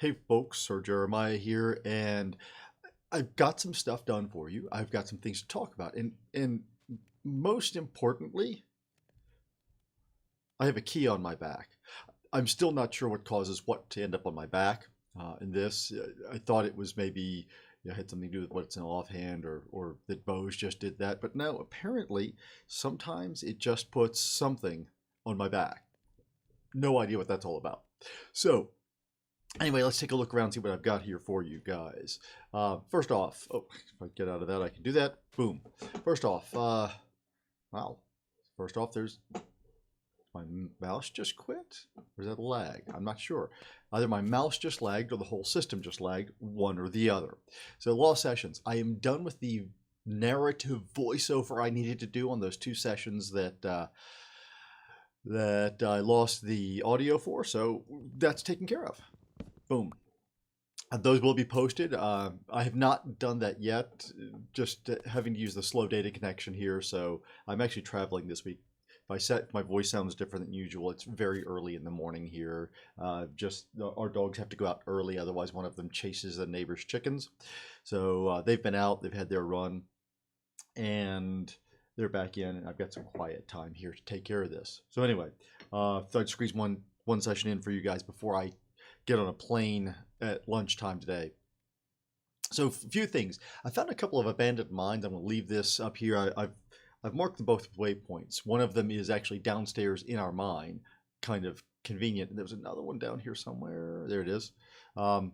Hey folks, Sir Jeremiah here, and I've got some stuff done for you. I've got some things to talk about, and most importantly, I have a key on my back. I'm still not sure what causes what to end up on my back in this. I thought it was maybe had something to do with what's in offhand, or that Bose just did that, but no. Apparently, sometimes it just puts something on my back. No idea what that's all about. So anyway, let's take a look around, see what I've got here for you guys. First off, oh, if I get out of that, I can do that. Boom. First off, wow. First off, there's my mouse just quit, or is that lag? I'm not sure. Either my mouse just lagged or the whole system just lagged, one or the other. So lost sessions. I am done with the narrative voiceover I needed to do on those two sessions that I lost the audio for, so that's taken care of. Boom. Those will be posted. I have not done that yet, just having to use the slow data connection here, so I'm actually traveling this week. If my voice sounds different than usual, it's very early in the morning here. Just our dogs have to go out early, otherwise one of them chases the neighbor's chickens. So they've been out, they've had their run, and they're back in, and I've got some quiet time here to take care of this. So anyway, thought I'd squeeze one session in for you guys before I get on a plane at lunchtime today. So a few things. I found a couple of abandoned mines. I'm going to leave this up here. I've marked them both with waypoints. One of them is actually downstairs in our mine, kind of convenient. And there was another one down here somewhere. There it is. While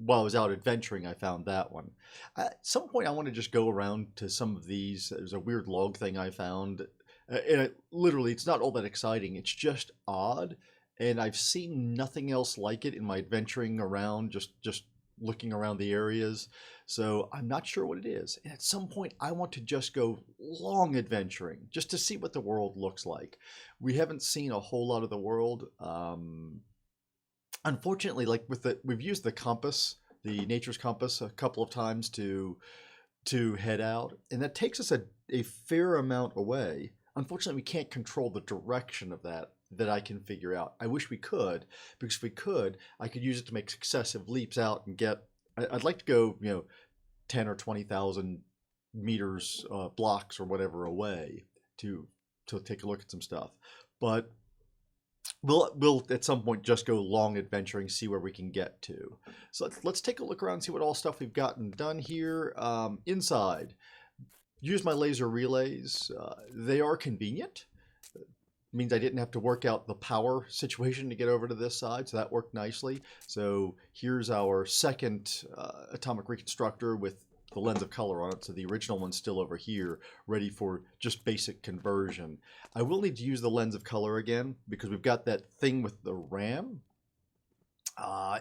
I was out adventuring, I found that one. At some point, I want to just go around to some of these. There's a weird log thing I found. And literally, it's not all that exciting. It's just odd. And I've seen nothing else like it in my adventuring around, just looking around the areas. So I'm not sure what it is. And at some point, I want to just go long adventuring, just to see what the world looks like. We haven't seen a whole lot of the world. Unfortunately, like we've used the compass, the nature's compass, a couple of times to head out, and that takes us a fair amount away. Unfortunately, we can't control the direction of that I can figure out. I wish we could, because if we could, I could use it to make successive leaps out and get. I'd like to go, 10 or 20,000 meters, blocks or whatever away to take a look at some stuff. But we'll at some point just go long adventuring, see where we can get to. So let's take a look around, see what all stuff we've gotten done here. Inside, use my laser relays. They are convenient. Means I didn't have to work out the power situation to get over to this side, so that worked nicely. So here's our second atomic reconstructor with the lens of color on it. So the original one's still over here, ready for just basic conversion. I will need to use the lens of color again, because we've got that thing with the ram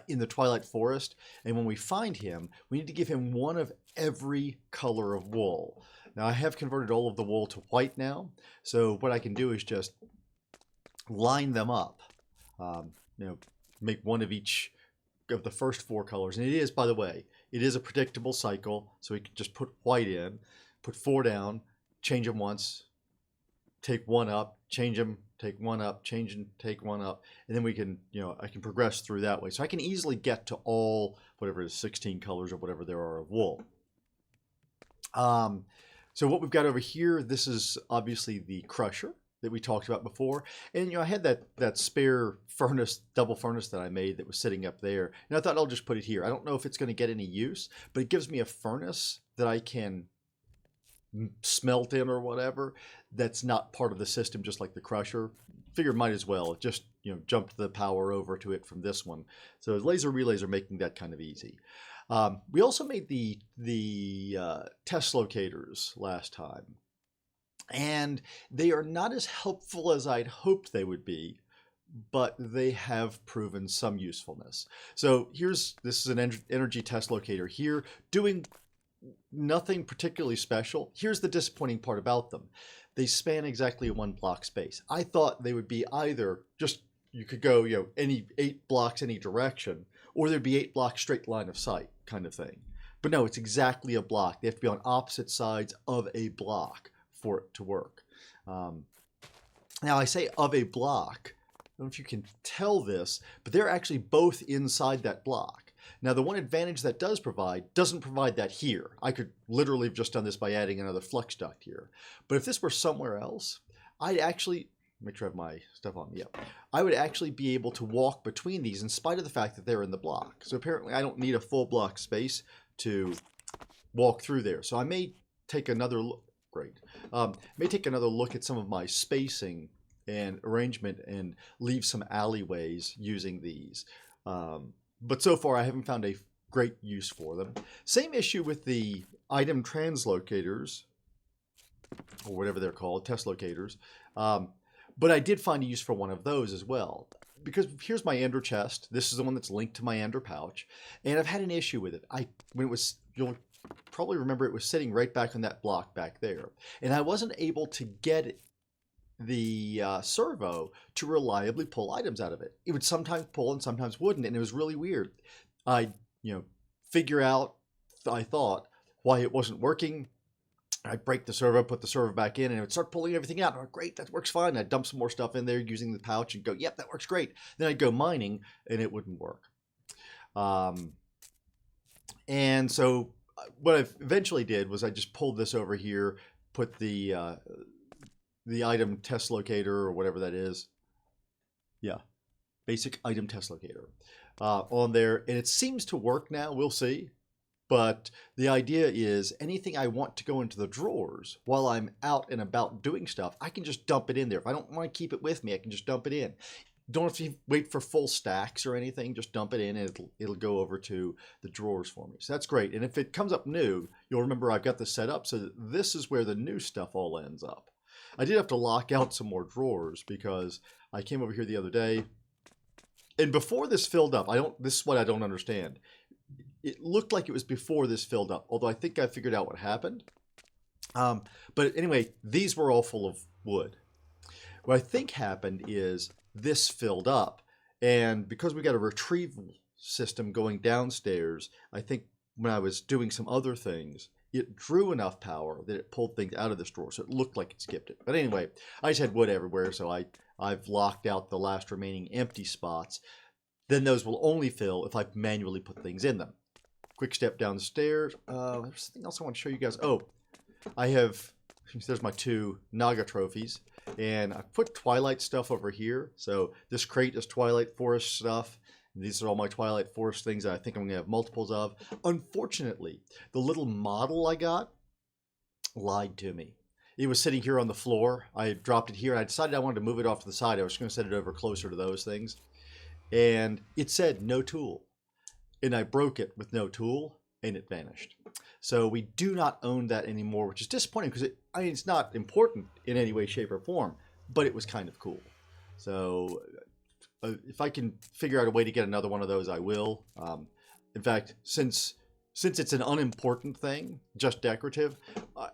in the Twilight Forest, and when we find him, we need to give him one of every color of wool. Now I have converted all of the wool to white now, so what I can do is just line them up, make one of each of the first four colors. And it is, by the way, it is a predictable cycle, so we can just put white in, put four down, change them once, take one up, change them, take one up, change and take one up, and then we can, I can progress through that way. So I can easily get to all, whatever it is, 16 colors or whatever there are of wool. So what we've got over here, this is obviously the crusher that we talked about before. And I had that spare furnace, double furnace that I made that was sitting up there. And I thought I'll just put it here. I don't know if it's going to get any use, but it gives me a furnace that I can smelt in or whatever. That's not part of the system, just like the crusher. Figured might as well just jump the power over to it from this one. So laser relays are making that kind of easy. We also made the test locators last time. And they are not as helpful as I'd hoped they would be, but they have proven some usefulness. So this is an energy test locator here, doing nothing particularly special. Here's the disappointing part about them. They span exactly one block space. I thought they would be either just, you could go, any 8 blocks any direction, or there'd be 8 blocks straight line of sight kind of thing. But no, it's exactly a block. They have to be on opposite sides of a block for it to work. Now I say of a block, don't know if you can tell this, but they're actually both inside that block. Now, the one advantage that doesn't provide that here. I could literally have just done this by adding another flux duct here. But if this were somewhere else, I'd actually, make sure I have my stuff on, yeah. I would actually be able to walk between these in spite of the fact that they're in the block. So apparently I don't need a full block space to walk through there. So I may take another look, may take another look at some of my spacing and arrangement and leave some alleyways using these. But so far I haven't found a great use for them. Same issue with the item translocators, or whatever they're called, test locators. But I did find a use for one of those as well. Because here's my ender chest. This is the one that's linked to my ender pouch. And I've had an issue with it. When it was, you'll probably remember it was sitting right back on that block back there. And I wasn't able to get the servo to reliably pull items out of it. It would sometimes pull and sometimes wouldn't, and it was really weird. I'd figure out, I thought, why it wasn't working. I'd break the servo, put the servo back in, and it would start pulling everything out. Oh, great, that works fine. I'd dump some more stuff in there using the pouch and go, yep, that works great. Then I'd go mining, and it wouldn't work. And so what I eventually did was I just pulled this over here, put the item test locator or whatever that is. Yeah, basic item test locator on there. And it seems to work now. We'll see. But the idea is anything I want to go into the drawers while I'm out and about doing stuff, I can just dump it in there. If I don't want to keep it with me, I can just dump it in. Don't have to wait for full stacks or anything. Just dump it in and it'll go over to the drawers for me. So that's great. And if it comes up new, you'll remember I've got this set up so that this is where the new stuff all ends up. I did have to lock out some more drawers because I came over here the other day. And before this filled up, this is what I don't understand. It looked like it was before this filled up, although I think I figured out what happened. But anyway, these were all full of wood. What I think happened is this filled up, and because we got a retrieval system going downstairs, I think when I was doing some other things, it drew enough power that it pulled things out of this drawer, so it looked like it skipped it. But anyway, I just had wood everywhere, so I've locked out the last remaining empty spots. Then those will only fill if I manually put things in them. Quick step downstairs. There's something else I want to show you guys. Oh, there's my 2 Naga trophies. And I put Twilight stuff over here. So this crate is Twilight Forest stuff. These are all my Twilight Forest things that I think I'm going to have multiples of. Unfortunately, the little model I got lied to me. It was sitting here on the floor. I dropped it here. I decided I wanted to move it off to the side. I was going to set it over closer to those things. And it said no tool. And I broke it with no tool, and it vanished. So we do not own that anymore, which is disappointing because it's not important in any way, shape, or form, but it was kind of cool. So if I can figure out a way to get another one of those, I will. In fact, since it's an unimportant thing, just decorative,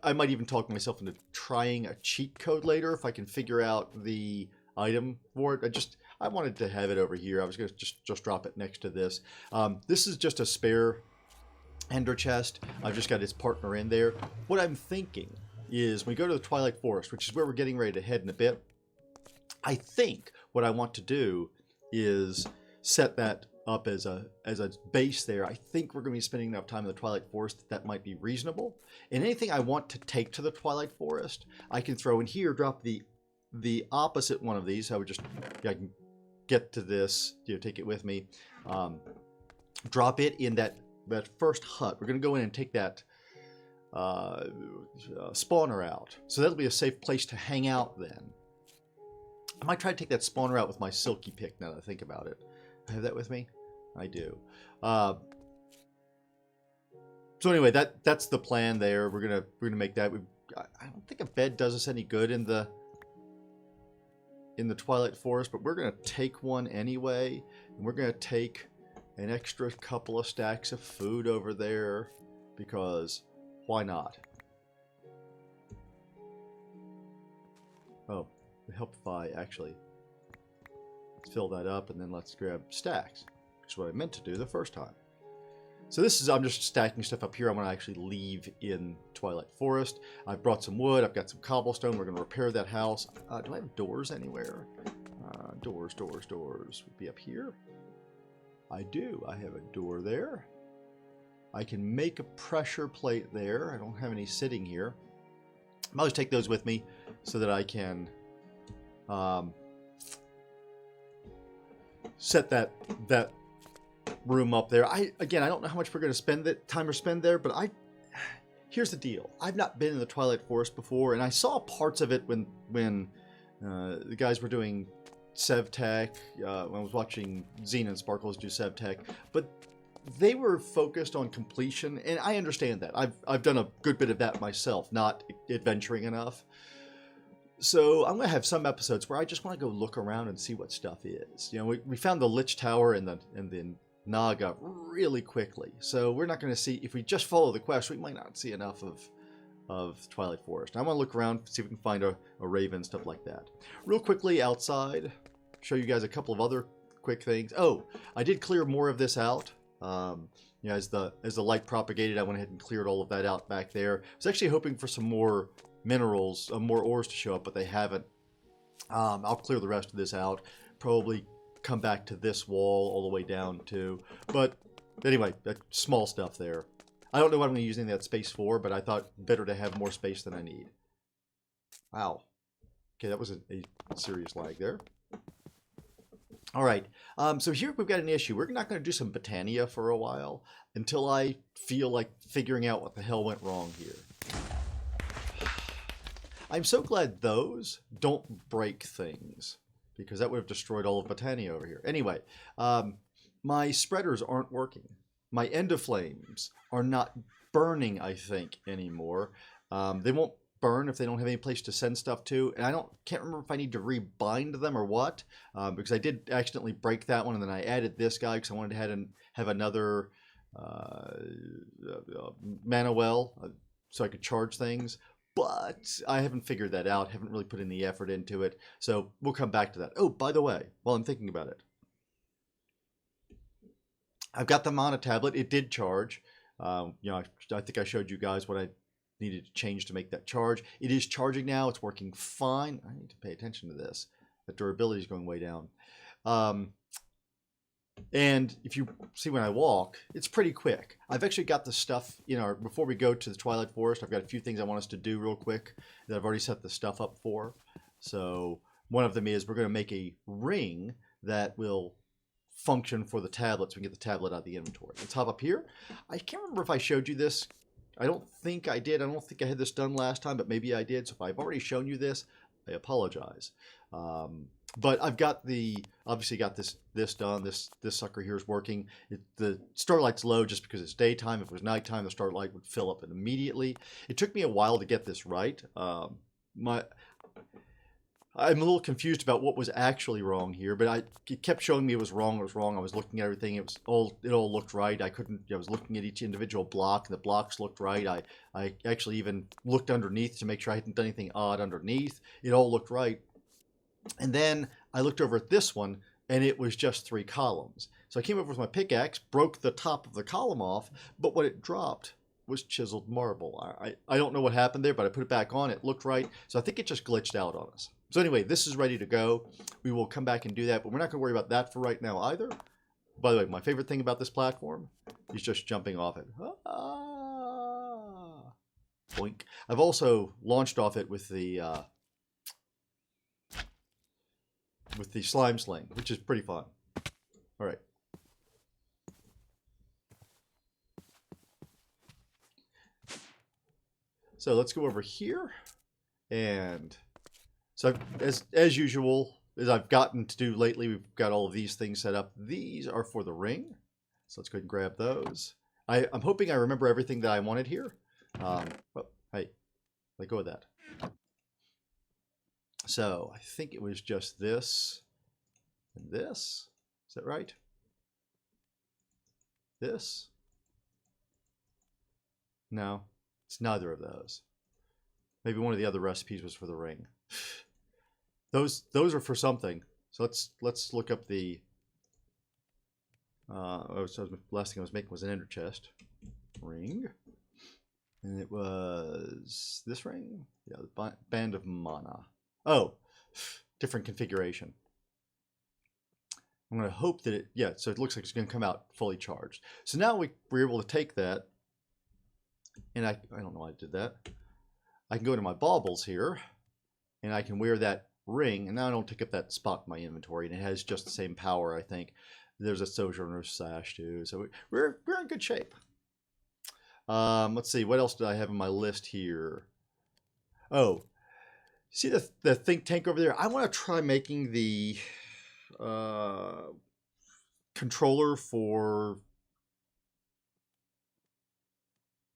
I might even talk myself into trying a cheat code later if I can figure out the item for it. I wanted to have it over here. I was going to just drop it next to this. This is just a spare ender chest. I've just got its partner in there. What I'm thinking is when we go to the Twilight Forest, which is where we're getting ready to head in a bit, I think what I want to do is set that up as a base there. I think we're going to be spending enough time in the Twilight Forest that might be reasonable. And anything I want to take to the Twilight Forest, I can throw in here, drop the opposite one of these. I can get to this, take it with me, drop it in that first hut. We're going to go in and take that spawner out. So that'll be a safe place to hang out then. I might try to take that spawner out with my silky pick now that I think about it. I have that with me? I do. So anyway, that's the plan there. We're gonna make that. I don't think a bed does us any good in the Twilight Forest, but we're gonna take one anyway, and we're gonna take an extra couple of stacks of food over there because why not? Oh, help if I actually fill that up, and then let's grab stacks, which is what I meant to do the first time. So I'm just stacking stuff up here. I'm going to actually leave in Twilight Forest. I've brought some wood. I've got some cobblestone. We're going to repair that house. Do I have doors anywhere? Doors, doors, doors. Would be up here. I do. I have a door there. I can make a pressure plate there. I don't have any sitting here. I'll just take those with me so that I can set that room up there. Again, I don't know how much we're going to spend there, but here's the deal. I've not been in the Twilight Forest before, and I saw parts of it when the guys were doing SevTech, when I was watching Xena and Sparkles do SevTech, but they were focused on completion, and I understand that. I've done a good bit of that myself, not adventuring enough. So I'm going to have some episodes where I just want to go look around and see what stuff is. You know, we found the Lich Tower and the Naga really quickly, so we're not going to see, if we just follow the quest, we might not see enough of Twilight Forest. I want to look around, see if we can find a raven, stuff like that. Real quickly outside, show you guys a couple of other quick things. Oh, I did clear more of this out. You know, as the light propagated, I went ahead and cleared all of that out back there. I was actually hoping for some more minerals, more ores to show up, but they haven't. I'll clear the rest of this out. Probably come back to this wall all the way down too. But anyway, that small stuff there. I don't know what I'm going to be using that space for, but I thought better to have more space than I need. Wow. Okay, that was a serious lag there. All right, so here we've got an issue. We're not going to do some Botania for a while until I feel like figuring out what the hell went wrong here. I'm so glad those don't break things, because that would have destroyed all of Botania over here. Anyway, my spreaders aren't working. My end of flames are not burning, I think, anymore. They won't burn if they don't have any place to send stuff to, and can't remember if I need to rebind them or what, because I did accidentally break that one, and then I added this guy because I wanted to have another mana well so I could charge things, but I haven't figured that out, haven't really put any effort into it, so we'll come back to that. Oh, by the way, while I'm thinking about it, I've got the mana tablet. It did charge. You know, I think I showed you guys what I needed to change to make that charge. It is charging now. It's working fine. I need to pay attention to this. The durability is going way down. And if you see when I walk, it's pretty quick. I've actually got the stuff before we go to the Twilight Forest, I've got a few things I want us to do real quick that I've already set the stuff up for. So one of them is we're going to make a ring that will function for the tablet so we can get the tablet out of the inventory. Let's hop up here. I can't remember if I showed you this. I don't think I did. I don't think I had this done last time, but maybe I did. So if I've already shown you this, I apologize. But I've got obviously got this done. This sucker here is working. The starlight's low just because it's daytime. If it was nighttime, the starlight would fill up immediately. It took me a while to get this right. I'm a little confused about what was actually wrong here, but it kept showing me it was wrong. It was wrong. I was looking at everything. It all looked right. I was looking at each individual block, and the blocks looked right. I actually even looked underneath to make sure I hadn't done anything odd underneath. It all looked right. And then I looked over at this one, and it was just 3 columns. So I came over with my pickaxe, broke the top of the column off, but what it dropped was chiseled marble. I don't know what happened there, but I put it back on. It looked right. So I think it just glitched out on us. So anyway, this is ready to go. We will come back and do that, but we're not going to worry about that for right now either. By the way, my favorite thing about this platform is just jumping off it. Ah, boink. I've also launched off it with the slime sling, which is pretty fun. All right. So let's go over here, and so as usual, as I've gotten to do lately, we've got all of these things set up. These are for the ring, so let's go ahead and grab those. I'm hoping I remember everything that I wanted here. Oh, hey, let go of that. So I think it was just this and this. Is that right? This? No. It's neither of those. Maybe one of the other recipes was for the ring. Those are for something. So let's look up the. So last thing I was making was an ender chest ring, and it was this ring. Yeah, the band of mana. Oh, different configuration. I'm going to hope that yeah, so it looks like it's going to come out fully charged. So now we're able to take that, and I don't know why I did that. I can go to my baubles here, and I can wear that ring, and now I don't take up that spot in my inventory, and it has just the same power, I think. There's a Sojourner's Sash too, so we're in good shape. Let's see, what else did I have in my list here? Oh, see the think tank over there? I want to try making the controller for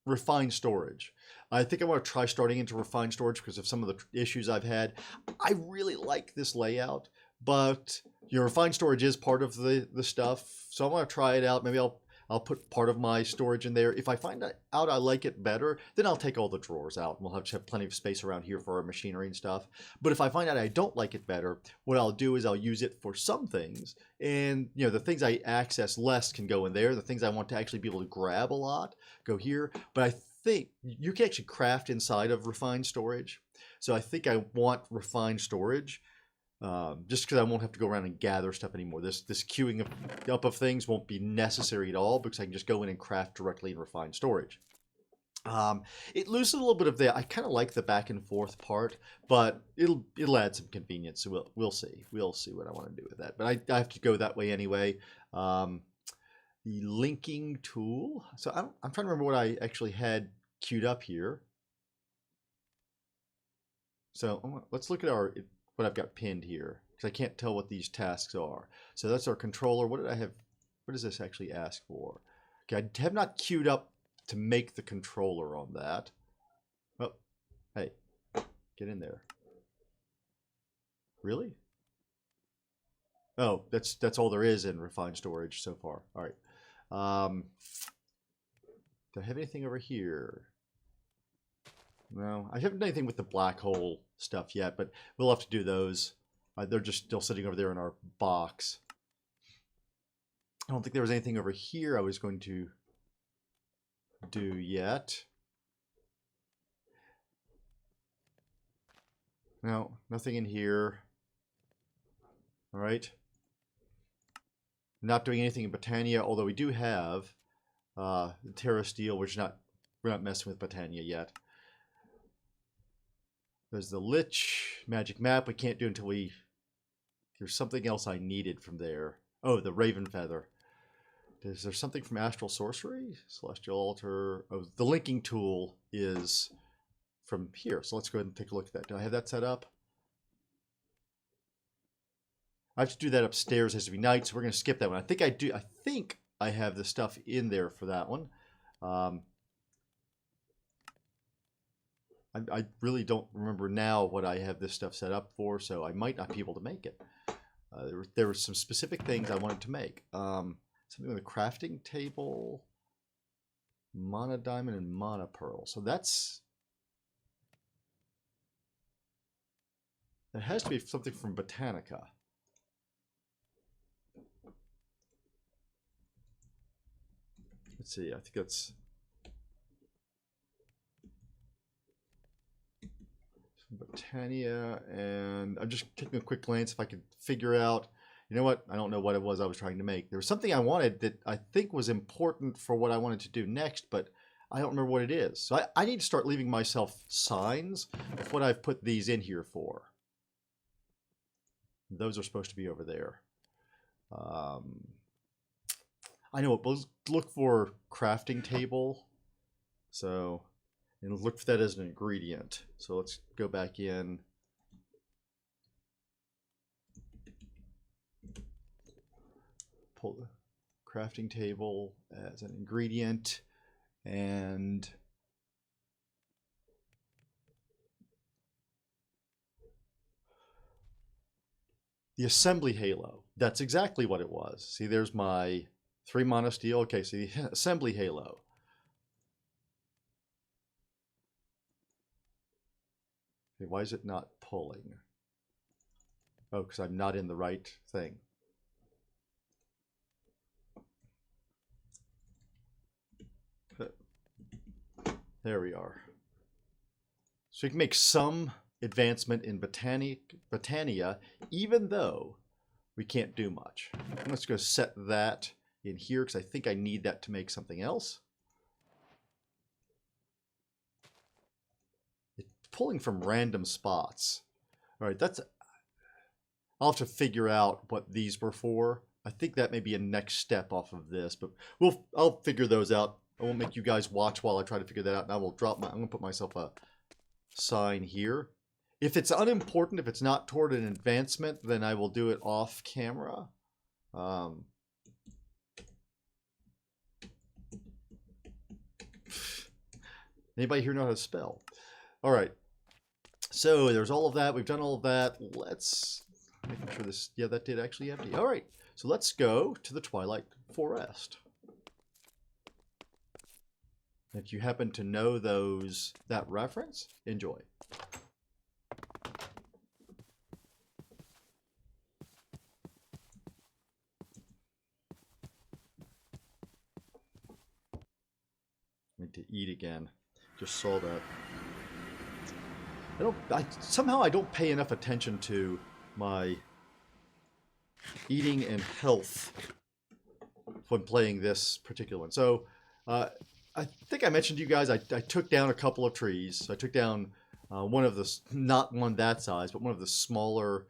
refined storage. I think I want to try starting into refined storage because of some of the issues I've had. I really like this layout, but your refined storage is part of the stuff, so I want to try it out. Maybe I'll put part of my storage in there. If I find out I like it better, then I'll take all the drawers out. We'll have plenty of space around here for our machinery and stuff. But if I find out I don't like it better, what I'll do is I'll use it for some things. And you know, the things I access less can go in there. The things I want to actually be able to grab a lot go here. But I think you can actually craft inside of refined storage. So I think I want refined storage. Just because I won't have to go around and gather stuff anymore. This queuing up of things won't be necessary at all because I can just go in and craft directly in refined storage. It loses a little bit of that. I kind of like the back and forth part, but it'll add some convenience. So we'll see. We'll see what I want to do with that. But I have to go that way anyway. The linking tool. So I'm trying to remember what I actually had queued up here. So let's look at what I've got pinned here, because I can't tell what these tasks are. So that's our controller. What did I have? What does this actually ask for? Okay, I have not queued up to make the controller on that. Oh, hey, get in there. Really? Oh, that's all there is in refined storage so far. All right. Do I have anything over here? No, I haven't done anything with the black hole stuff yet, but we'll have to do those. They're just still sitting over there in our box. I don't think there was anything over here I was going to do yet. No, nothing in here. All right. Not doing anything in Britannia, although we do have the Terra Steel, which we're not messing with Britannia yet. There's the Lich magic map. We can't do until there's something else I needed from there. Oh, the Raven Feather. Is there something from Astral Sorcery? Celestial Altar. Oh, the linking tool is from here. So let's go ahead and take a look at that. Do I have that set up? I have to do that upstairs. It has to be night, so we're going to skip that one. I think I do. I think I have the stuff in there for that one. I really don't remember now what I have this stuff set up for, so I might not be able to make it. There were some specific things I wanted to make. Something with a crafting table, Mana Diamond, and Mana Pearl. So that has to be something from Botanica. Let's see, I think that's Britannia, and I'm just taking a quick glance if I could figure out, you know what, I don't know what it was I was trying to make. There was something I wanted that I think was important for what I wanted to do next, but I don't remember what it is. So I need to start leaving myself signs of what I've put these in here for. Those are supposed to be over there. I know, but look for crafting table. So, and look for that as an ingredient. So let's go back in. Pull the crafting table as an ingredient, and the assembly halo. That's exactly what it was. See, there's my 3 mana steel. Okay, so the assembly halo. Okay, why is it not pulling? Oh, because I'm not in the right thing. There we are. So you can make some advancement in Britannia, even though we can't do much. I'm just going to set that in here because I think I need that to make something else. It's pulling from random spots. All right, I'll have to figure out what these were for. I think that may be a next step off of this, but I'll figure those out. I won't make you guys watch while I try to figure that out. And I will I'm going to put myself a sign here. If it's unimportant, if it's not toward an advancement, then I will do it off camera. Anybody here know how to spell? All right. So there's all of that. We've done all of that. Let's make sure this, yeah, that did actually empty. All right. So let's go to the Twilight Forest. If you happen to know that reference, enjoy. Need to eat again. Just saw that. Somehow I don't pay enough attention to my eating and health when playing this particular one. So I think I mentioned to you guys I took down a couple of trees. I took down one of the, not one that size, but one of the smaller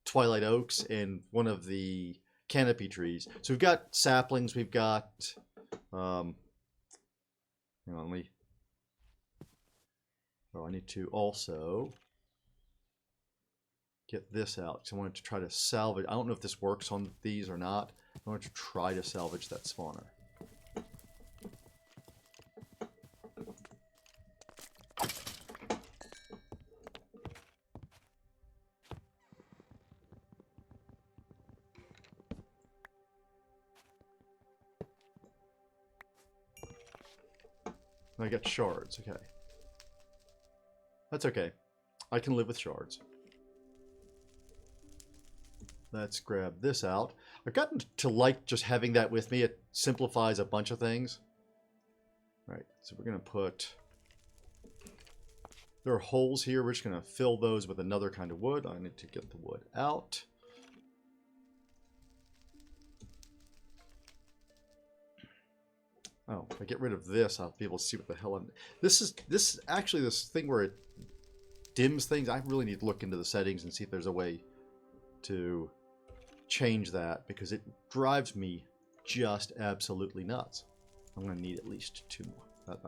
twilight oaks and one of the canopy trees. So we've got saplings, we've got hang on, I need to also get this out because I wanted to try to salvage. I don't know if this works on these or not. I wanted to try to salvage that spawner. I got shards, okay. That's okay. I can live with shards. Let's grab this out. I've gotten to like just having that with me. It simplifies a bunch of things. Right, so we're going to put... There are holes here. We're just going to fill those with another kind of wood. I need to get the wood out. Oh, if I get rid of this, I'll be able to see what the hell I'm... This is actually this thing where it dims things. I really need to look into the settings and see if there's a way to change that because it drives me just absolutely nuts. I'm going to need at least 2 more.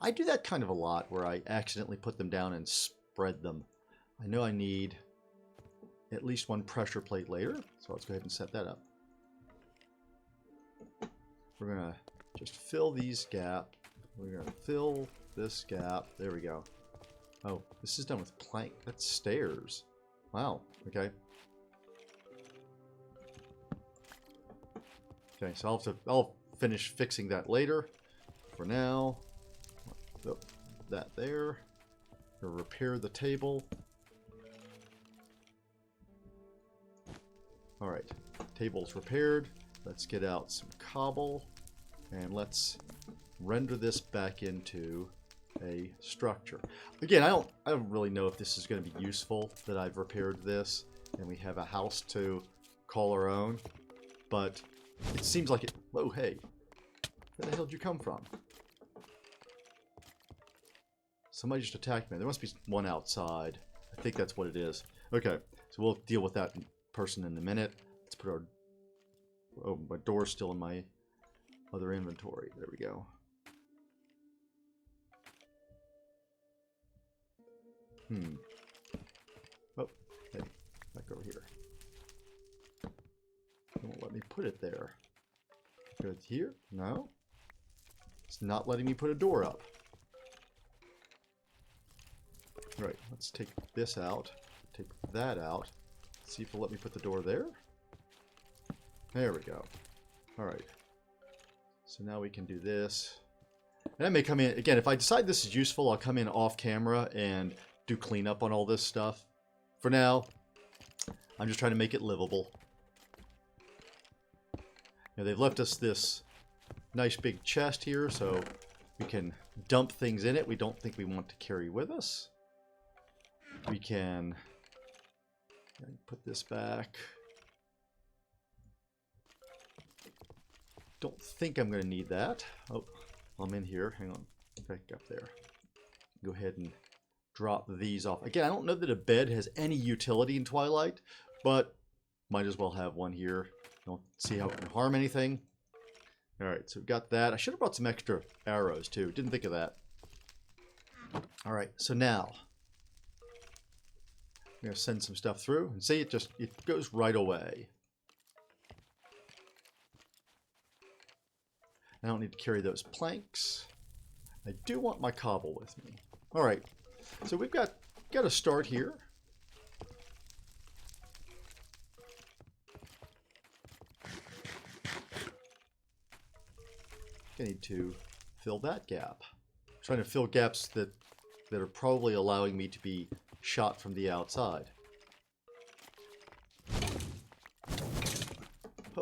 I do that kind of a lot where I accidentally put them down and spread them. I know I need at least 1 pressure plate later, so let's go ahead and set that up. We're going to just fill these gaps. We're going to fill this gap. There we go. Oh, this is done with plank. That's stairs. Wow. Okay. Okay, so I'll finish fixing that later. For now, that there. We'll repair the table. All right, table's repaired. Let's get out some cobble. And let's render this back into a structure. Again, I don't really know if this is going to be useful that I've repaired this and we have a house to call our own, but it seems like it... Whoa, hey. Where the hell did you come from? Somebody just attacked me. There must be one outside. I think that's what it is. Okay, so we'll deal with that person in a minute. Let's put our... Oh, my door's still in my other inventory. There we go. Oh, hey, back over here. It won't let me put it there. Go here? No. It's not letting me put a door up. All right, let's take this out. Take that out. See if it'll let me put the door there. There we go. All right. So now we can do this. And I may come in, again, if I decide this is useful, I'll come in off camera and do cleanup on all this stuff. For now, I'm just trying to make it livable. Now, they've left us this nice big chest here, so we can dump things in it we don't think we want to carry with us. We can put this back. don't think I'm going to need that. Oh, I'm in here. Hang on. Back up there. Go ahead and drop these off. Again, I don't know that a bed has any utility in Twilight, but might as well have one here. Don't see how it can harm anything. Alright, so we've got that. I should have brought some extra arrows too. Didn't think of that. Alright, so now I'm going to send some stuff through and see it goes right away. I don't need to carry those planks. I do want my cobble with me. Alright, so we've got to start here. I need to fill that gap. I'm trying to fill gaps that are probably allowing me to be shot from the outside. Oh.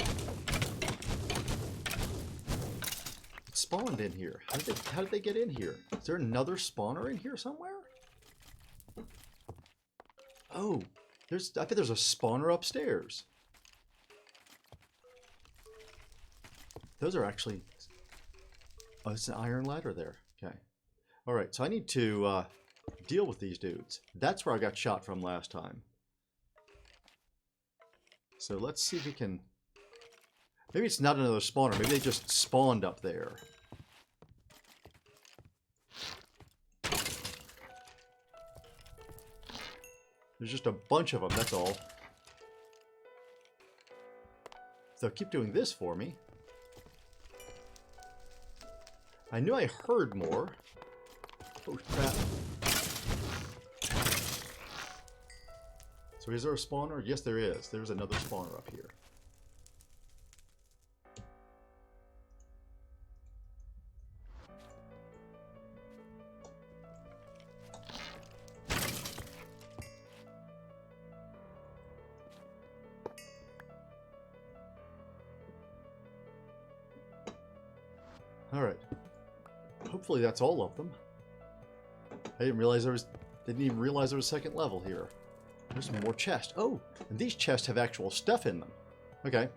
It spawned in here. How did they get in here? Is there another spawner in here somewhere? Oh, I bet there's a spawner upstairs. Those are actually... Oh, it's an iron ladder there. Okay. Alright, so I need to deal with these dudes. That's where I got shot from last time. So let's see if we can... Maybe it's not another spawner. Maybe they just spawned up there. There's just a bunch of them, that's all. So keep doing this for me. I knew I heard more. Oh, crap. So is there a spawner? Yes, there is. There's another spawner up here. All right. Hopefully that's all of them. I didn't even realize there was a second level here. There's some more chests. Oh, and these chests have actual stuff in them. Okay.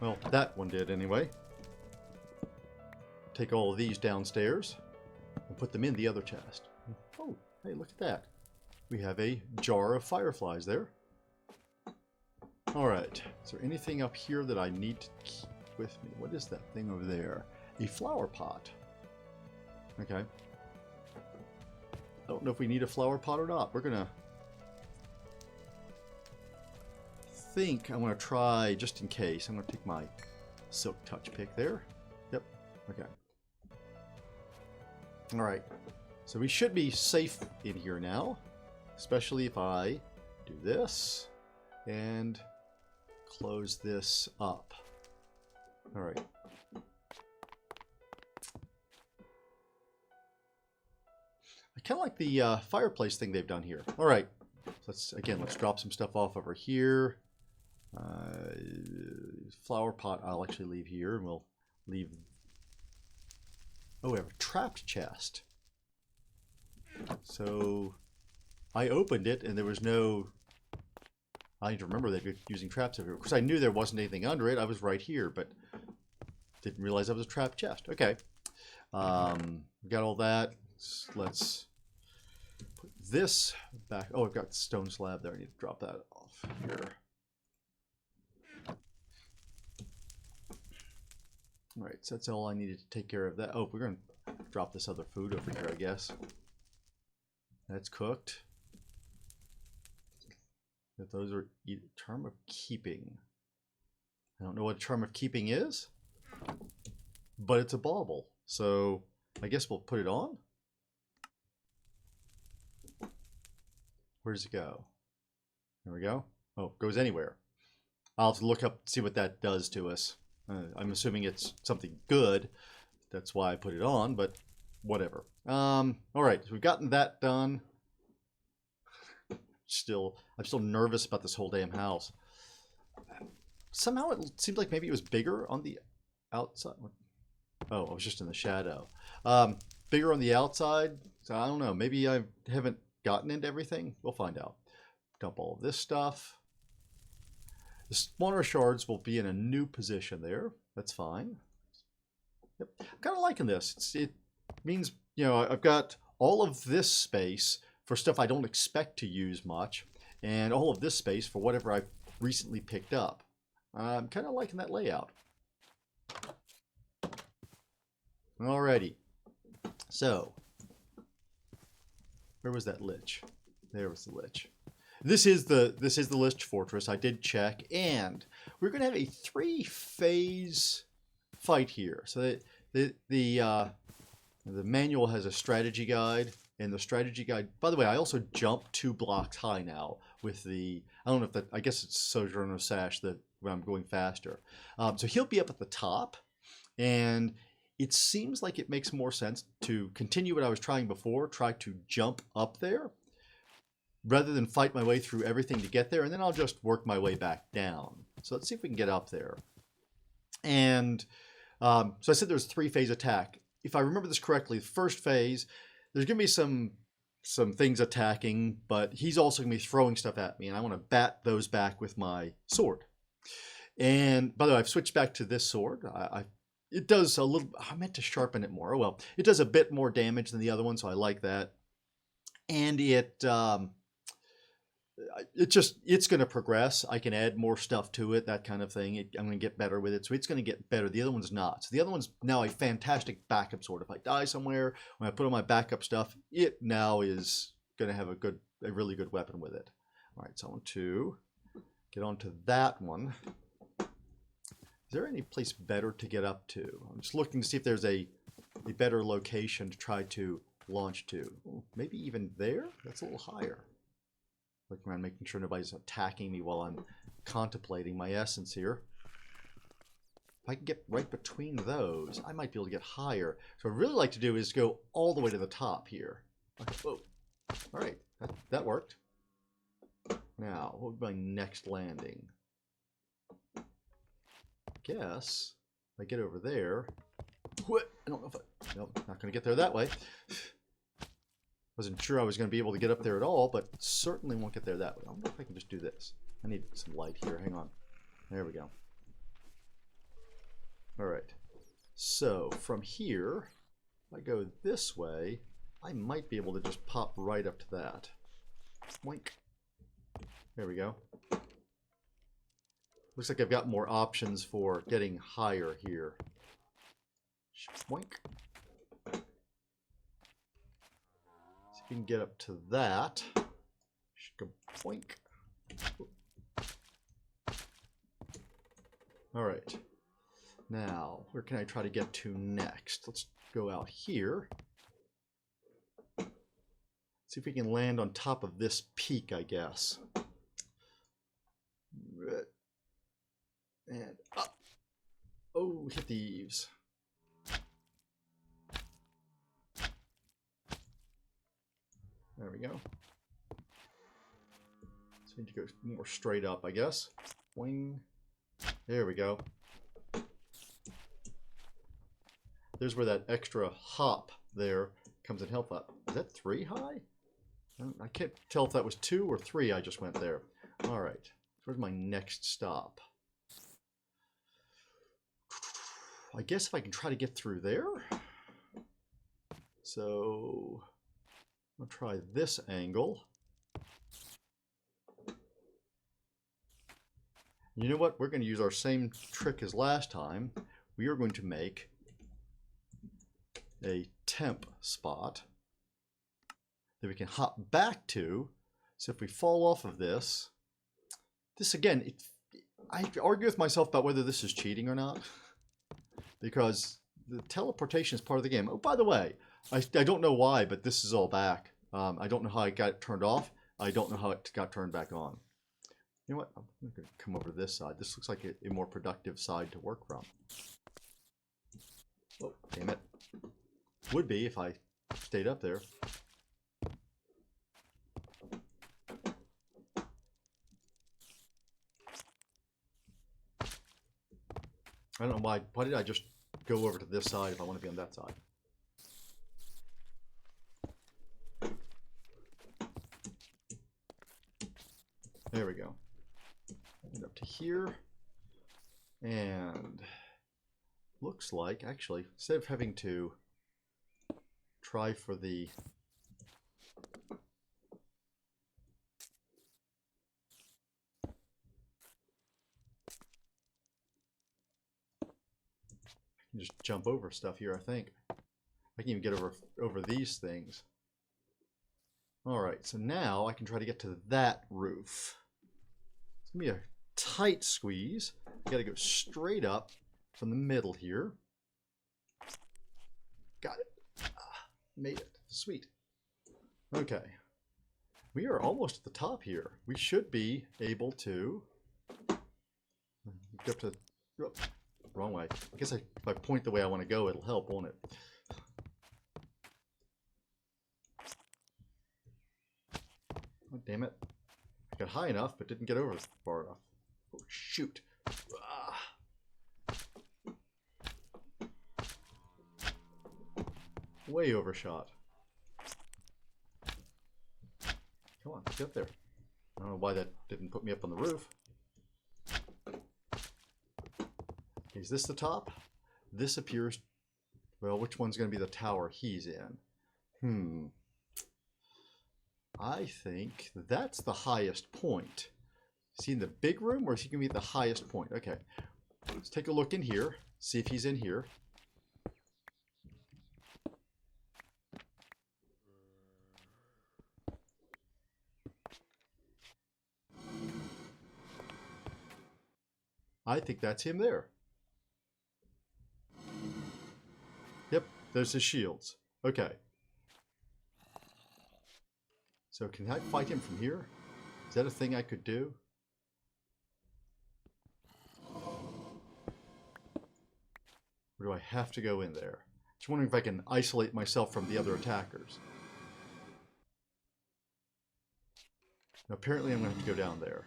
Well, that one did anyway. Take all of these downstairs and put them in the other chest. Oh, hey, look at that. We have a jar of fireflies there. Alright, is there anything up here that I need to keep with me? What is that thing over there? A flower pot. Okay. I don't know if we need a flower pot or not. We're gonna... I'm gonna try, just in case, I'm gonna take my silk touch pick there. Yep, okay. Alright, so we should be safe in here now. Especially if I do this and close this up. All right. I kind of like the fireplace thing they've done here. All right. So let's drop some stuff off over here. Flower pot I'll actually leave here, and we'll leave... Oh, we have a trapped chest. So... I opened it and there was no... I need to remember they'd be using traps over here. Of course, I knew there wasn't anything under it. I was right here, but didn't realize that was a trapped chest. Okay. We got all that. Let's put this back. Oh, I've got the stone slab there. I need to drop that off here. All right, so that's all I needed to take care of that. Oh, we're going to drop this other food over here, I guess. That's cooked. That those are charm of keeping. I don't know what charm of keeping is, but it's a bauble. So I guess we'll put it on. Where does it go? There we go. Oh, it goes anywhere. I'll have to look up, see what that does to us. I'm assuming it's something good. That's why I put it on, but whatever. All right, so we've gotten that done. I'm still nervous about this whole damn house. Somehow it seemed like maybe it was bigger on the outside. Oh, I was just in the shadow. Bigger on the outside, So I don't know. Maybe I haven't gotten into everything. We'll find out. Dump all of this stuff. The spawner shards will be in a new position there. That's fine. Yep. I'm kind of liking this. It means, you know, I've got all of this space for stuff I don't expect to use much, and all of this space for whatever I've recently picked up. I'm kind of liking that layout. Alrighty. So, where was that lich? There was the lich. This is the Lich Fortress. I did check, and we're going to have a 3-phase fight here. So the manual has a strategy guide, and the strategy guide. By the way, I also jumped 2 blocks high now with the. I don't know if that. I guess it's Sojourner Sash that when I'm going faster. So he'll be up at the top, and it seems like it makes more sense to continue what I was trying before. Try to jump up there, rather than fight my way through everything to get there, and then I'll just work my way back down. So let's see if we can get up there. And so I said there's 3-phase attack. If I remember this correctly, the first phase, there's going to be some things attacking, but he's also going to be throwing stuff at me, and I want to bat those back with my sword. And by the way, I've switched back to this sword. It does a little. I meant to sharpen it more. Oh, well, it does a bit more damage than the other one, so I like that. And it's going to progress. I can add more stuff to it, that kind of thing. I'm going to get better with it, so it's going to get better. The other one's not. So the other one's now a fantastic backup sword. If I die somewhere, when I put on my backup stuff, it now is going to have a really good weapon with it. All right, so I want to get onto that one. Is there any place better to get up to? I'm just looking to see if there's a better location to try to launch to. Ooh, maybe even there? That's a little higher. Looking around, making sure nobody's attacking me while I'm contemplating my essence here. If I can get right between those, I might be able to get higher. So what I'd really like to do is go all the way to the top here. Whoa. All right, that worked. Now, what would be my next landing? I guess if I get over there. I don't know if nope, not going to get there that way. Wasn't sure I was going to be able to get up there at all, but certainly won't get there that way. I wonder if I can just do this. I need some light here. Hang on. There we go. All right. So from here, if I go this way, I might be able to just pop right up to that. Boink. There we go. Looks like I've got more options for getting higher here. Boink. We can get up to that. Should go boink. All right. Now, where can I try to get to next? Let's go out here. See if we can land on top of this peak, I guess. And up. Oh, hit the eaves. There we go. So we need to go more straight up, I guess. Wing. There we go. There's where that extra hop there comes in help up. Is that 3 high? I can't tell if that was 2 or 3 I just went there. All right. So where's my next stop? I guess if I can try to get through there. So I'll try this angle. You know what? We're going to use our same trick as last time. We are going to make a temp spot that we can hop back to. So if we fall off of this again, I argue with myself about whether this is cheating or not, because the teleportation is part of the game. Oh, by the way, I don't know why, but this is all back. I don't know how it got turned off. I don't know how it got turned back on. You know what? I'm going to come over to this side. This looks like a more productive side to work from. Oh, damn it. Would be if I stayed up there. I don't know why. Why did I just go over to this side if I want to be on that side? There we go. And up to here. And looks like, actually, instead of having to try for the I can just jump over stuff here, I think. I can even get over these things. Alright, so now I can try to get to that roof. It's going to be a tight squeeze. You got to go straight up from the middle here. Got it. Made it. Sweet. Okay. We are almost at the top here. We should be able to go to... Oh, wrong way. I guess if I point the way I want to go, it'll help, won't it? Oh, damn it. I got high enough, but didn't get over far enough. Oh, shoot. Way overshot. Come on, get there. I don't know why that didn't put me up on the roof. Okay, is this the top? This appears... Well, which one's going to be the tower he's in? I think that's the highest point. Is he in the big room, or is he going to be at the highest point? Okay, let's take a look in here, see if he's in here. I think that's him there. Yep, there's his shields. Okay. So can I fight him from here? Is that a thing I could do? Or do I have to go in there? Just wondering if I can isolate myself from the other attackers. Now, apparently I'm going to have to go down there.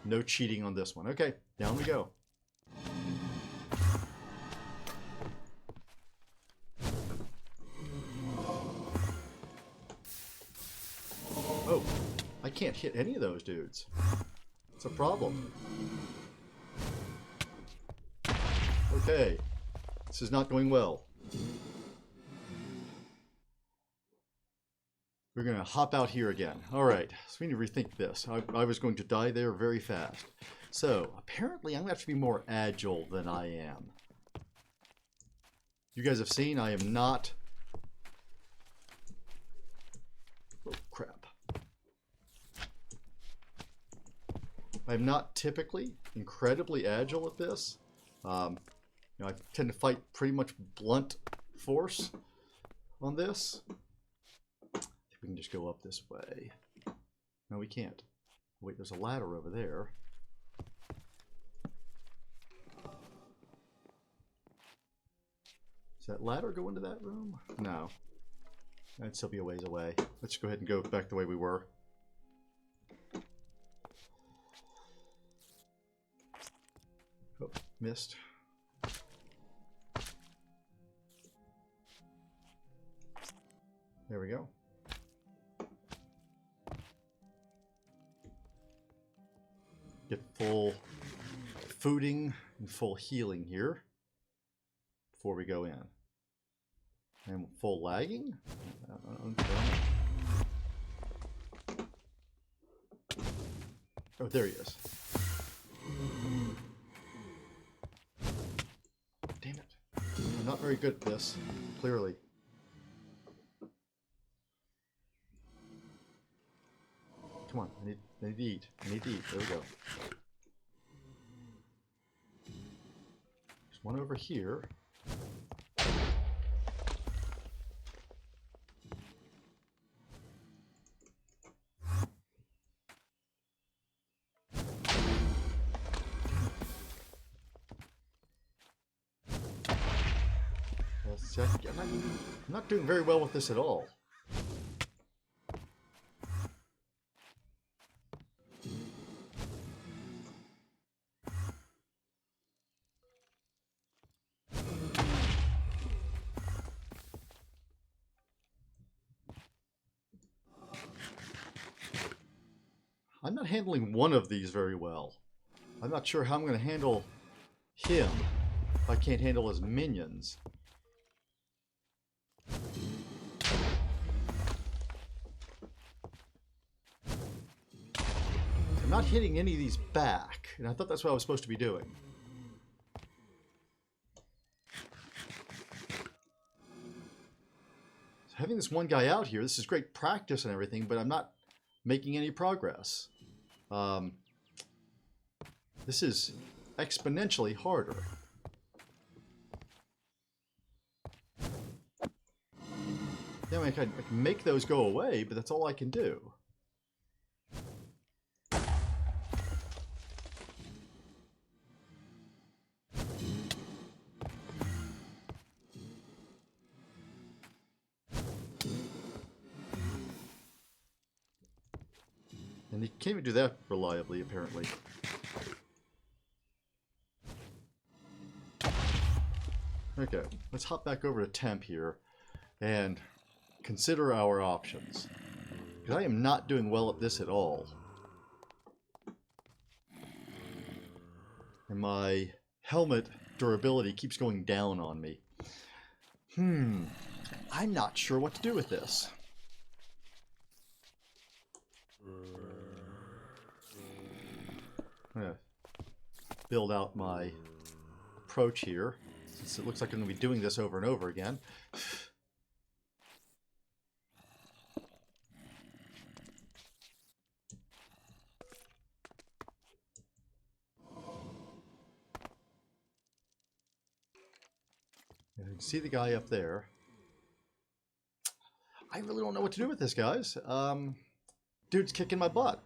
No cheating on this one. Okay, down we go. Oh, I can't hit any of those dudes. It's a problem. Okay, this is not going well. We're going to hop out here again. All right, so we need to rethink this. I was going to die there very fast. So, apparently I'm going to have to be more agile than I am. You guys have seen I am not... Oh, crap. I'm not typically incredibly agile at this. You know, I tend to fight pretty much blunt force on this. We can just go up this way. No, we can't. Wait, there's a ladder over there. Does that ladder go into that room? No. That'd still be a ways away. Let's go ahead and go back the way we were. Oh, missed. There we go. Get full fooding and full healing here before we go in. And full lagging? Oh, there he is. Damn it. I'm not very good at this, clearly. Come on, I need to eat. I need to eat. There we go. There's one over here. I'm not doing very well with this at all. I'm not handling one of these very well. I'm not sure how I'm going to handle him if I can't handle his minions. I'm not hitting any of these back, and I thought that's what I was supposed to be doing. So having this one guy out here, this is great practice and everything, but I'm not making any progress. This is exponentially harder. Yeah, I mean, I can make those go away, but that's all I can do. And you can't even do that reliably, apparently. Okay, let's hop back over to temp here and consider our options. Because I am not doing well at this at all. And my helmet durability keeps going down on me. I'm not sure what to do with this. I'm going to build out my approach here, since it looks like I'm going to be doing this over and over again. You can see the guy up there. I really don't know what to do with this, guys. Dude's kicking my butt.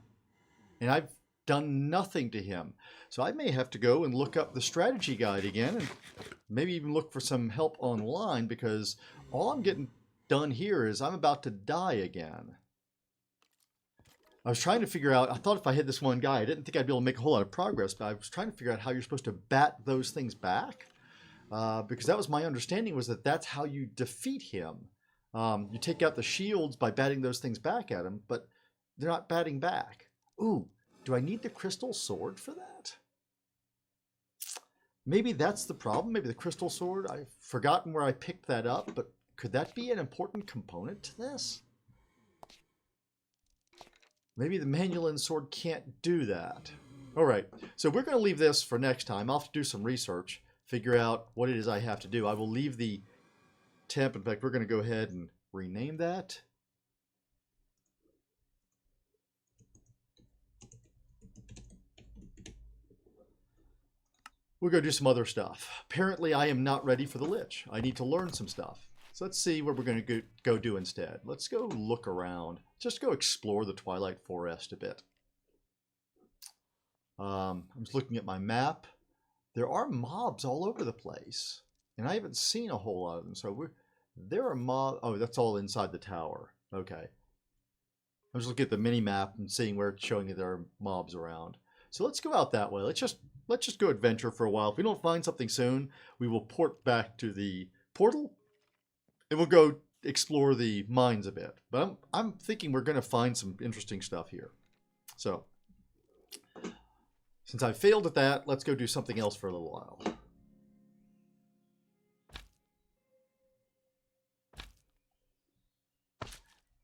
And I've done nothing to him. So I may have to go and look up the strategy guide again and maybe even look for some help online, because all I'm getting done here is I'm about to die again. I was trying to figure out, I thought if I hit this one guy, I didn't think I'd be able to make a whole lot of progress, but I was trying to figure out how you're supposed to bat those things back. Because that was my understanding, was that that's how you defeat him. You take out the shields by batting those things back at him, but they're not batting back. Ooh, do I need the crystal sword for that? Maybe that's the problem. Maybe the crystal sword. I've forgotten where I picked that up, but could that be an important component to this? Maybe the Manuelin sword can't do that. All right, so we're going to leave this for next time. I'll have to do some research, figure out what it is I have to do. I will leave the temp. In fact, we're going to go ahead and rename that. We'll go do some other stuff. Apparently, I am not ready for the Lich. I need to learn some stuff. So let's see what we're going to go do instead. Let's go look around. Just go explore the Twilight Forest a bit. I'm just looking at my map. There are mobs all over the place, and I haven't seen a whole lot of them. So there are mobs. Oh, that's all inside the tower. Okay. I'm just looking at the mini map and seeing where it's showing that there are mobs around. So let's go out that way. Let's just go adventure for a while. If we don't find something soon, we will port back to the portal, and we'll go explore the mines a bit. But I'm thinking we're going to find some interesting stuff here. So since I failed at that, let's go do something else for a little while.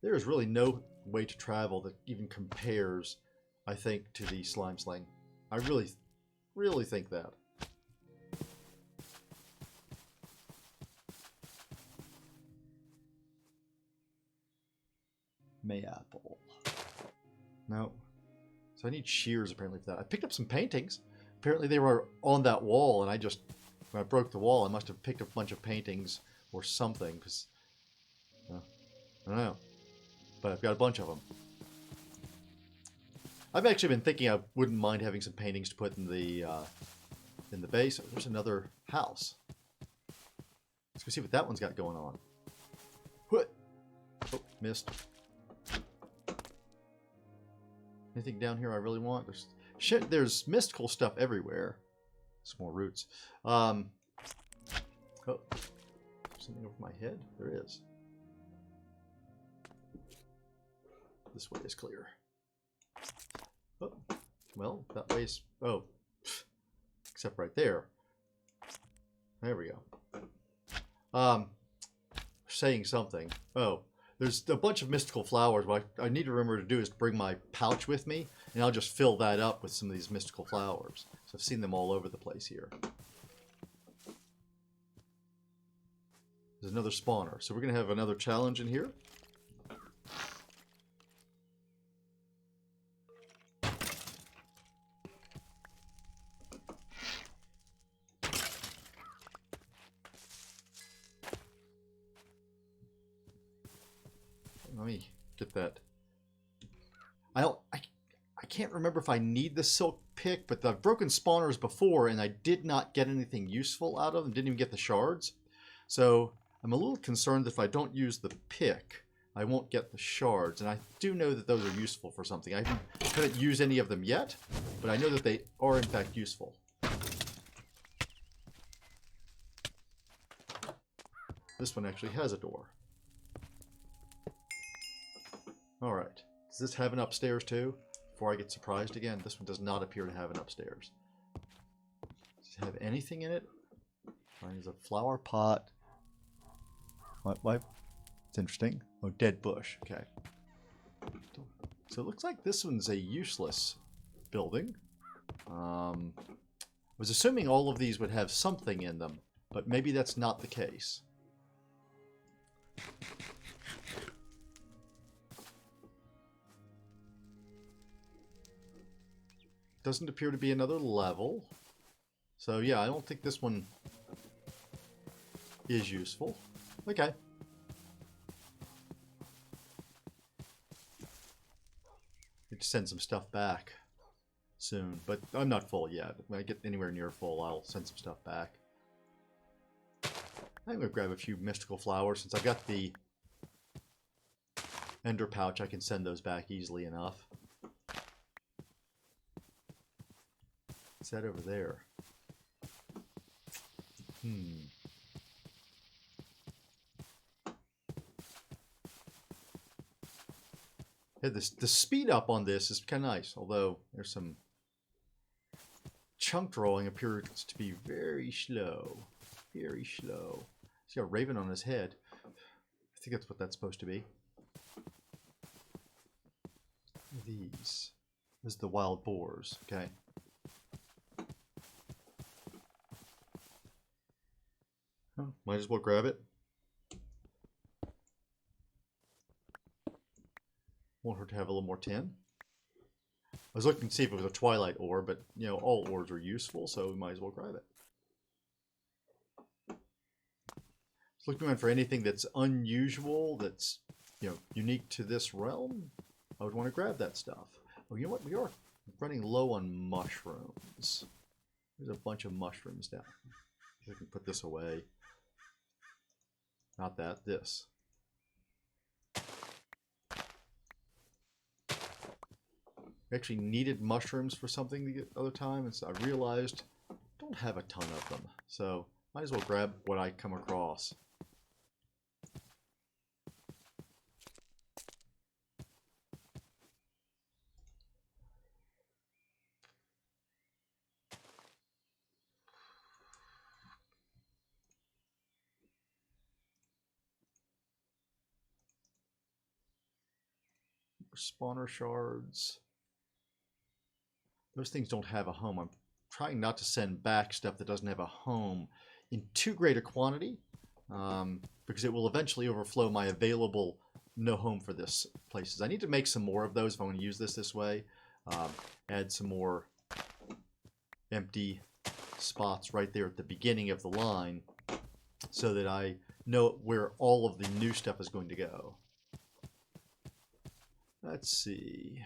There is really no way to travel that even compares, I think, to the slime sling. I really think that. Mayapple. No. So I need shears apparently for that. I picked up some paintings. Apparently they were on that wall, and when I broke the wall, I must have picked up a bunch of paintings or something, because I don't know. But I've got a bunch of them. I've actually been thinking I wouldn't mind having some paintings to put in the base. There's another house. Let's go see what that one's got going on. What? Oh, missed. Anything down here I really want? There's mystical stuff everywhere. Some more roots. Oh, something over my head? There is. This way is clear. Well, that way's... Oh. Except right there. There we go. Saying something. Oh. There's a bunch of mystical flowers. What I need to remember to do is bring my pouch with me, and I'll just fill that up with some of these mystical flowers. So I've seen them all over the place here. There's another spawner. So we're going to have another challenge in here. Let me get that. I can't remember if I need the silk pick, but I've broken spawners before and I did not get anything useful out of them. Didn't even get the shards. So I'm a little concerned that if I don't use the pick, I won't get the shards. And I do know that those are useful for something. I haven't used any of them yet, but I know that they are in fact useful. This one actually has a door. Alright. Does this have an upstairs too? Before I get surprised again, this one does not appear to have an upstairs. Does it have anything in it? There's a flower pot. What? It's interesting. Oh, dead bush. Okay. So it looks like this one's a useless building. I was assuming all of these would have something in them, but maybe that's not the case. Doesn't appear to be another level. So yeah, I don't think this one is useful. Okay. Need to send some stuff back soon, but I'm not full yet. When I get anywhere near full, I'll send some stuff back. I'm going to grab a few mystical flowers. Since I've got the ender pouch, I can send those back easily enough. What's that over there? Yeah, the speed up on this is kind of nice, although there's some chunk drawing appears to be very slow. Very slow. He's got a raven on his head. I think that's what that's supposed to be. These. This is the wild boars. Okay. Oh, might as well grab it. Want her to have a little more tin. I was looking to see if it was a twilight ore, but you know, all ores are useful, so we might as well grab it. Looking around for anything that's unusual, that's, you know, unique to this realm. I would want to grab that stuff. Oh, you know what? We are running low on mushrooms. There's a bunch of mushrooms down. I can put this away. Not that. This. We actually needed mushrooms for something the other time, and so I realized I don't have a ton of them. So might as well grab what I come across. Spawner shards. Those things don't have a home. I'm trying not to send back stuff that doesn't have a home in too great a quantity, because it will eventually overflow my available no home for this places. I need to make some more of those if I want to use this way. Add some more empty spots right there at the beginning of the line so that I know where all of the new stuff is going to go. Let's see.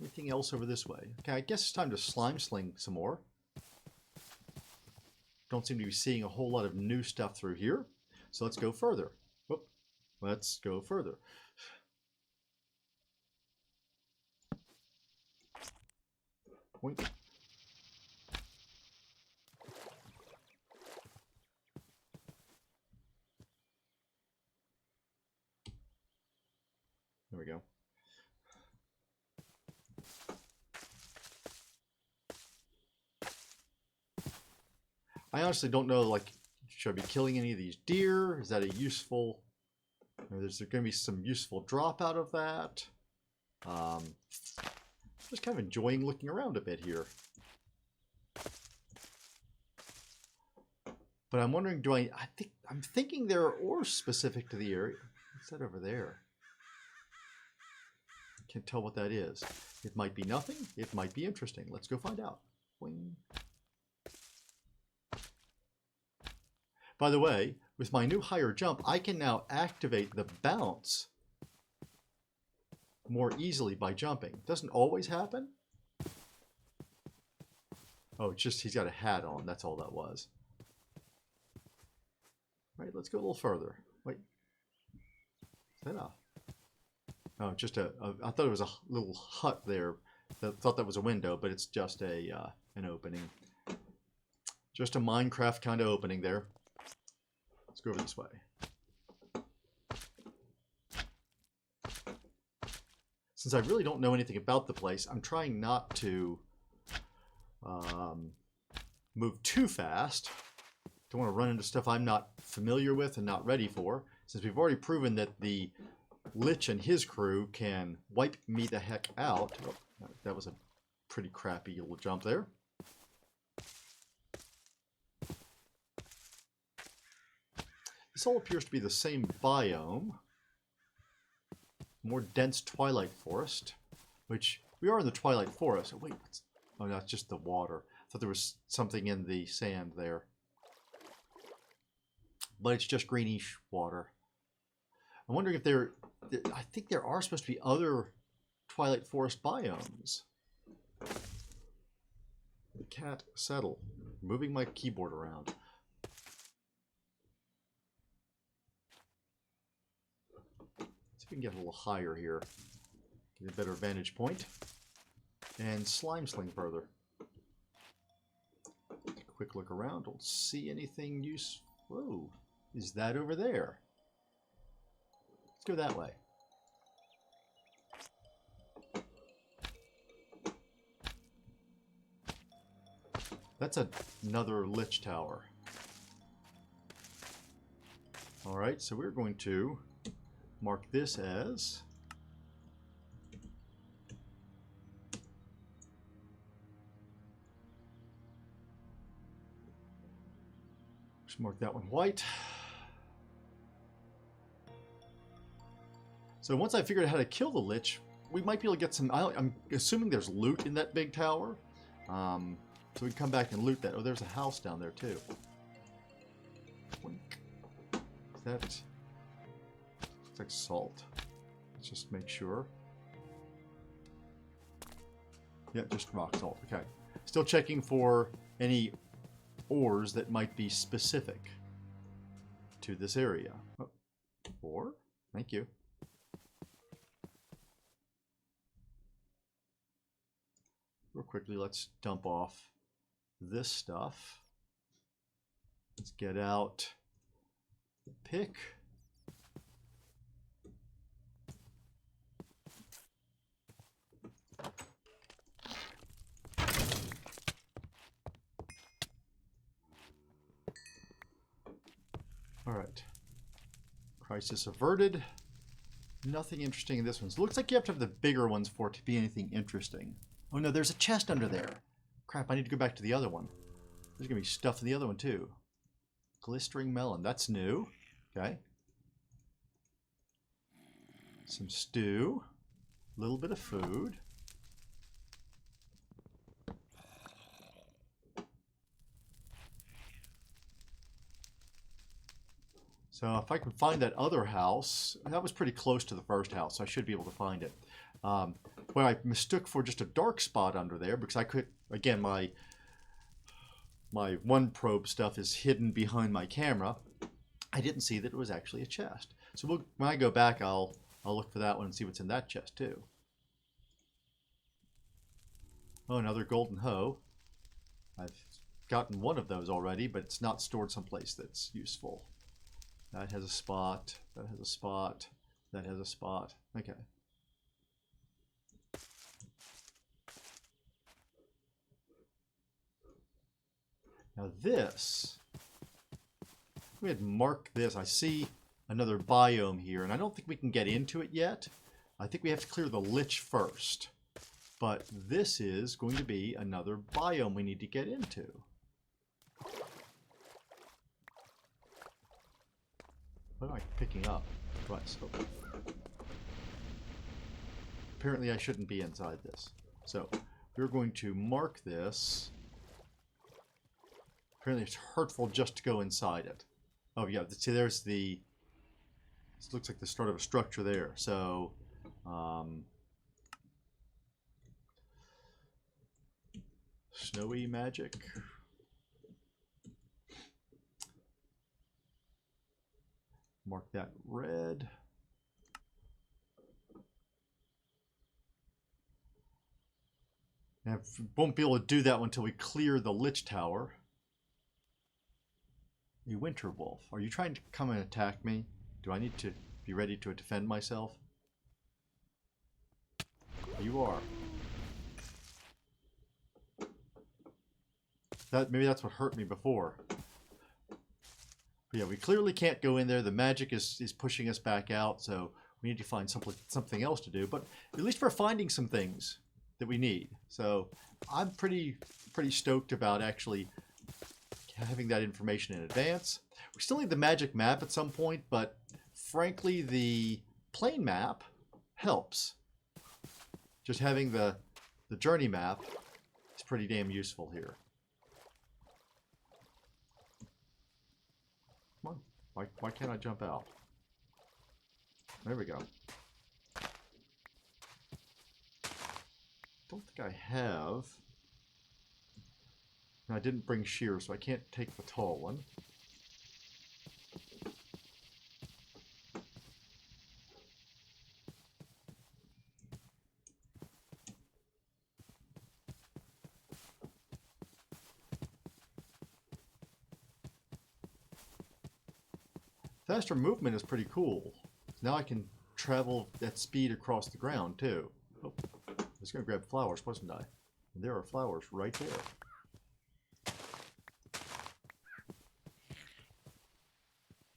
Anything else over this way? Okay, I guess it's time to slime sling some more. Don't seem to be seeing a whole lot of new stuff through here. So let's go further. Whoop. Let's go further. Wait. There we go. I honestly don't know, like, should I be killing any of these deer? Is that a useful... Is there going to be some useful drop out of that? Just kind of enjoying looking around a bit here. But I'm wondering, I'm thinking there are ores specific to the area. What's that over there? I can't tell what that is. It might be nothing. It might be interesting. Let's go find out. Boing. By the way, with my new higher jump, I can now activate the bounce more easily by jumping. Doesn't always happen. Oh, it's just he's got a hat on. That's all that was. All right, let's go a little further. Wait. Is that a... Oh, just I thought it was a little hut there. I thought that was a window, but it's just an opening. Just a Minecraft kind of opening there. Let's go over this way. Since I really don't know anything about the place, I'm trying not to move too fast. Don't want to run into stuff I'm not familiar with and not ready for. Since we've already proven that the Lich and his crew can wipe me the heck out. Oh, that was a pretty crappy little jump there. This all appears to be the same biome. More dense twilight forest, which we are in the twilight forest. Oh, wait, oh, no, it's just the water. I thought there was something in the sand there. But it's just greenish water. I'm wondering if I think there are supposed to be other twilight forest biomes. The cat settle. Moving my keyboard around. See if we can get a little higher here. Get a better vantage point. And slime sling further. Take a quick look around. Don't see anything useful. Whoa. Is that over there? Let's go that way. That's another Lich Tower. Alright, so we're going to mark this as just mark that one white. So once I figured out how to kill the Lich, we might be able to get some... I'm assuming there's loot in that big tower. So we can come back and loot that. Oh, there's a house down there too. Wink. Is that... Looks like salt. Let's just make sure. Yeah, just rock salt. Okay. Still checking for any ores that might be specific to this area. Oh, ore? Thank you. Real quickly, let's dump off this stuff. Let's get out the pick. All right. Crisis averted. Nothing interesting in this one. It looks like you have to have the bigger ones for it to be anything interesting. Oh no, there's a chest under there. Crap, I need to go back to the other one. There's going to be stuff in the other one too. Glistering melon, that's new. Okay. Some stew. A little bit of food. So if I can find that other house, that was pretty close to the first house, so I should be able to find it. What I mistook for just a dark spot under there, because I could, again, my one probe stuff is hidden behind my camera. I didn't see that it was actually a chest. So when I go back, I'll look for that one and see what's in that chest too. Oh, another golden hoe. I've gotten one of those already, but it's not stored someplace that's useful. That has a spot. That has a spot. That has a spot. Okay. Now this, we had marked this. I see another biome here, and I don't think we can get into it yet. I think we have to clear the lich first. But this is going to be another biome we need to get into. What am I picking up? Right, so apparently I shouldn't be inside this. So we're going to mark this. Apparently it's hurtful just to go inside it. Oh yeah, see there's the, this looks like the start of a structure there. So snowy magic. Mark that red. And we won't be able to do that until we clear the Lich Tower. A winter wolf. Are you trying to come and attack me? Do I need to be ready to defend myself? You are. Maybe that's what hurt me before. But yeah, we clearly can't go in there. The magic is pushing us back out, so we need to find something else to do. But at least we're finding some things that we need. So I'm pretty stoked about actually having that information in advance. We still need the magic map at some point, but frankly, the plane map helps. Just having the journey map is pretty damn useful here. Come on. Why can't I jump out? There we go. Don't think I have. And I didn't bring shears, so I can't take the tall one. Faster movement is pretty cool. Now I can travel at speed across the ground too. Oh, I was going to grab flowers, wasn't I? And there are flowers right there.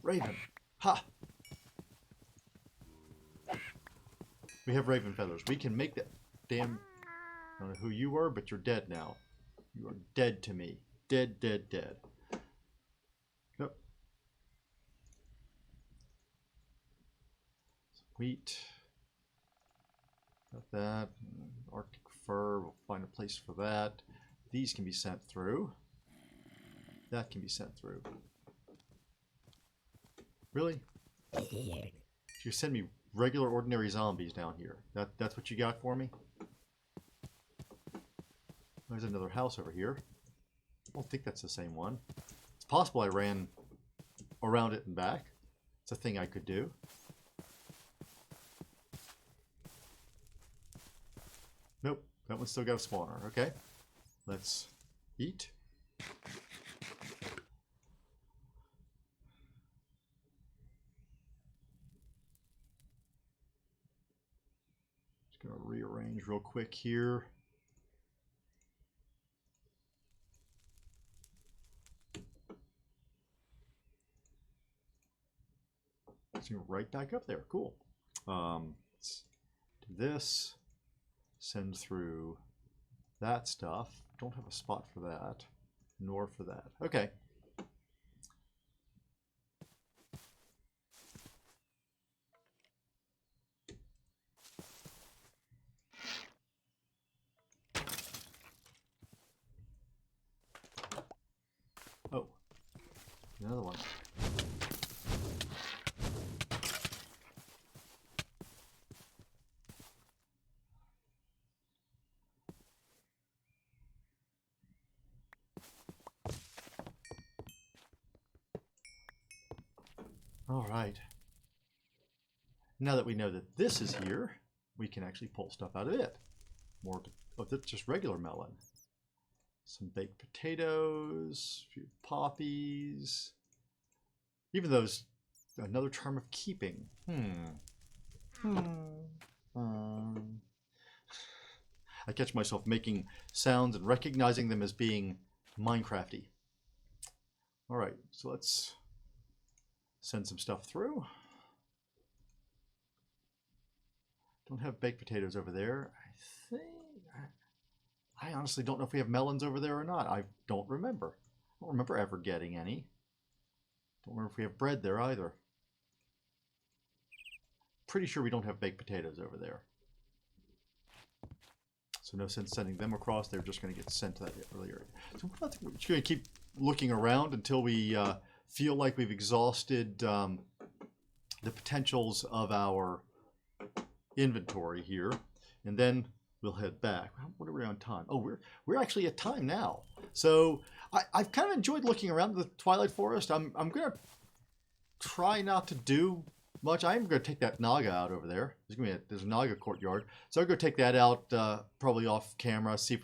Raven. Ha! We have raven feathers. We can make that damn... I don't know who you were, but you're dead now. You are dead to me. Dead, dead, dead. Nope. Wheat. Got that. Arctic fur. We'll find a place for that. These can be sent through. That can be sent through. Really? You send me regular, ordinary zombies down here. That's what you got for me? There's another house over here. I don't think that's the same one. It's possible I ran around it and back. It's a thing I could do. Nope, that one's still got a spawner. Okay, let's eat. Just gonna rearrange real quick here. Right back up there. Cool. Let's do this. Send through that stuff. Don't have a spot for that, nor for that. Okay. Oh, another one. All right. Now that we know that this is here, we can actually pull stuff out of it. More of the just regular melon. Some baked potatoes, a few poppies. Even those, another charm of keeping. I catch myself making sounds and recognizing them as being Minecrafty. All right, so let's send some stuff through. Don't have baked potatoes over there. I honestly don't know if we have melons over there or not. I don't remember. I don't remember ever getting any. Don't remember if we have bread there either. Pretty sure we don't have baked potatoes over there. So no sense sending them across. They're just going to get sent to that earlier. So we're just going to keep looking around until we feel like we've exhausted the potentials of our inventory here, and then we'll head back. What are we on time? Oh, we're actually at time now. So I've kind of enjoyed looking around the Twilight Forest. I'm going to try not to do much. I'm going to take that Naga out over there. There's a Naga courtyard, so I'll go take that out probably off camera. See if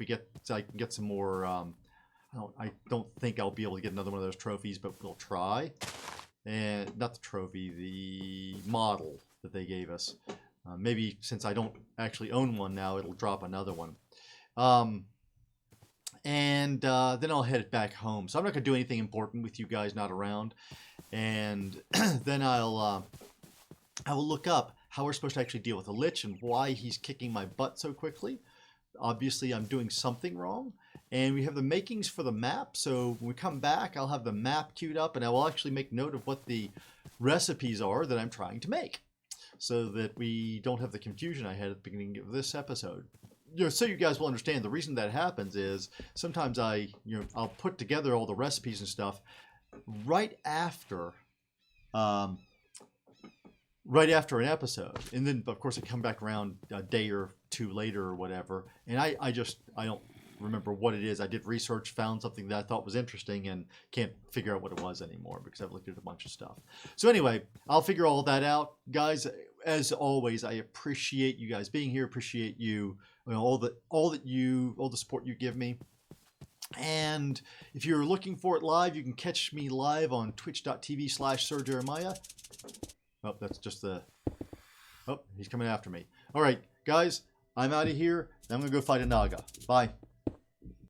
I can get some more. I don't think I'll be able to get another one of those trophies, but we'll try. And not the trophy, the model that they gave us. Maybe since I don't actually own one now, it'll drop another one. Then I'll head back home. So I'm not going to do anything important with you guys not around. And then I will look up how we're supposed to actually deal with the Lich and why he's kicking my butt so quickly. Obviously, I'm doing something wrong. And we have the makings for the map. So when we come back, I'll have the map queued up, and I will actually make note of what the recipes are that I'm trying to make, so that we don't have the confusion I had at the beginning of this episode. So you guys will understand, the reason that happens is sometimes I'll put together all the recipes and stuff right after an episode, and then of course I come back around a day or two later or whatever, and I don't remember what it is. I did research, found something that I thought was interesting, and can't figure out what it was anymore because I've looked at a bunch of stuff. So anyway, I'll figure all that out, guys. As always, I appreciate you guys being here. Appreciate all the support you give me. And if you're looking for it live, you can catch me live on twitch.tv/SirJeremiah. Oh, that's just the... Oh, he's coming after me. All right, guys, I'm out of here. I'm going to go fight a Naga. Bye.